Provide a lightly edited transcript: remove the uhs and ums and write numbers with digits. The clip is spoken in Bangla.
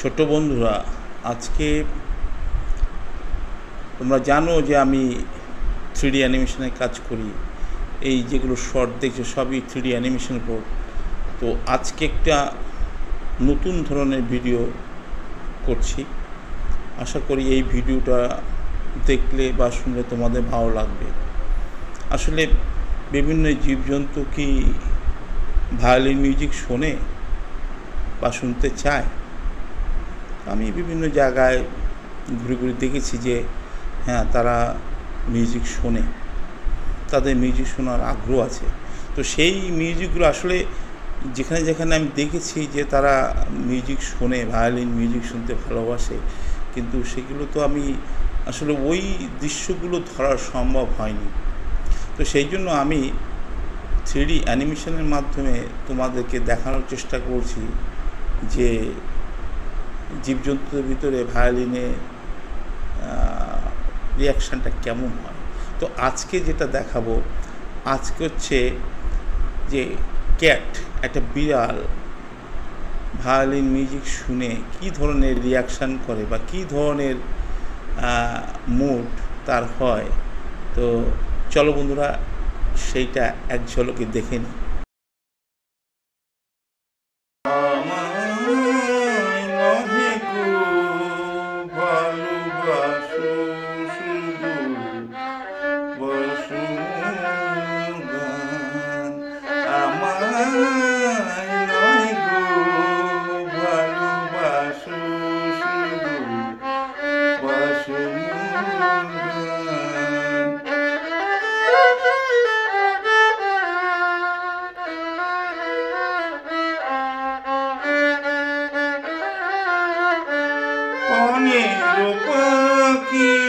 ছোট বন্ধুরা, আজকে তোমরা জানো যে আমি 3D অ্যানিমেশনে কাজ করি। এই যেগুলো শর্ট দেখছো সবই 3D অ্যানিমেশনের উপর। তো আজকে একটা নতুন ধরনের ভিডিও করছি। আশা করি এই ভিডিওটা দেখলে বা শুনলে তোমাদের ভালো লাগবে। আসলে বিভিন্ন জীবজন্তু কি ভায়োলিন মিউজিক শোনে বা শুনতে চায়? আমি বিভিন্ন জায়গায় ঘুরে ঘুরে দেখেছি যে হ্যাঁ, তারা মিউজিক শোনে, তাদের মিউজিক শোনার আগ্রহ আছে। তো সেই মিউজিকগুলো আসলে যেখানে যেখানে আমি দেখেছি যে তারা মিউজিক শোনে, ভায়োলিন মিউজিক শুনতে ভালোবাসে, কিন্তু সেগুলো তো আমি আসলে ওই দৃশ্যগুলো ধরা সম্ভব হয়নি। তো সেই জন্য আমি 3D অ্যানিমেশনের মাধ্যমে তোমাদেরকে দেখানোর চেষ্টা করছি যে জীবজন্তুদের ভিতরে ভায়োলিনে রিয়াকশানটা কেমন হয়। তো আজকে যেটা দেখাবো, আজকে হচ্ছে যে ক্যাট, একটা বিড়াল ভায়োলিন মিউজিক শুনে কী ধরনের রিয়াকশান করে বা কী ধরনের মুড তার হয়। তো চলো বন্ধুরা, সেইটা এক ঝলকে দেখে নিই। অনেক পাখি